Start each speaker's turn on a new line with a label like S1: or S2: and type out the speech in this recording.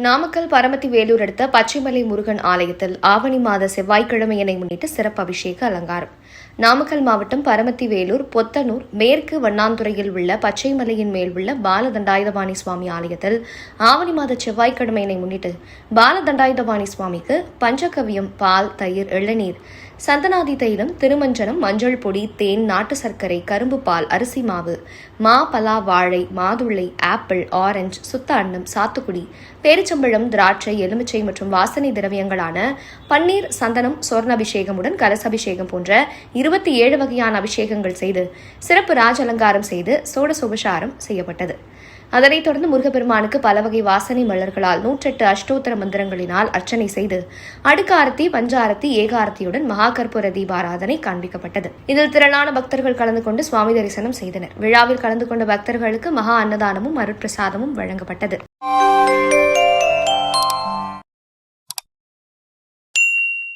S1: நாமக்கல் பரமத்தி வேலூர் அடுத்த பச்சைமலை முருகன் ஆலயத்தில் ஆவணி மாத செவ்வாய்க்கிழமையினை முன்னிட்டு சிறப்பு அபிஷேக அலங்காரம். நாமக்கல் மாவட்டம் பரமத்தி வேலூர் பொத்தனூர் மேற்கு வண்ணாந்துறையில் உள்ள பச்சைமலையின் மேல் உள்ள பாலதண்டாயுதபாணி சுவாமி ஆலயத்தில் ஆவணி மாத செவ்வாய்க்கிழமையினை முன்னிட்டு பாலதண்டாயுதபாணி சுவாமிக்கு பஞ்சகவ்யம், பால், தயிர், இளநீர், சந்தனாதி தைலம், திருமஞ்சனம், மஞ்சள் பொடி, தேன், நாட்டு சர்க்கரை, கரும்பு பால், அரிசி மாவு, மா, பலா, வாழை, மாதுளை, ஆப்பிள், ஆரஞ்சு, சுத்த அன்னம், சாத்துக்குடி, பேரிச்சம்பழம், திராட்சை, எலுமிச்சை மற்றும் வாசனை திரவியங்களான பன்னீர், சந்தனம், சொர்ணாபிஷேகமுடன் கலசபிஷேகம் போன்ற 27 வகையான அபிஷேகங்கள் செய்து சிறப்பு ராஜ அலங்காரம் செய்து சோடசோபசாரம் செய்யப்பட்டது. அதனைத் தொடர்ந்து முருகப்பெருமானுக்கு பல வகை வாசனை மலர்களால் 108 அஷ்டோத்தர மந்திரங்களினால் அர்ச்சனை செய்து அடுக்காரத்தி, பஞ்சாரத்தி, ஏகாரத்தியுடன் மகாகற்பூர தீபாராதனை காண்பிக்கப்பட்டது. இதில் திரளான பக்தர்கள் கலந்து கொண்டு சுவாமி தரிசனம் செய்தனர். விழாவில் கலந்து கொண்ட பக்தர்களுக்கு மகா அன்னதானமும் அருட்பிரசாதமும் வழங்கப்பட்டது.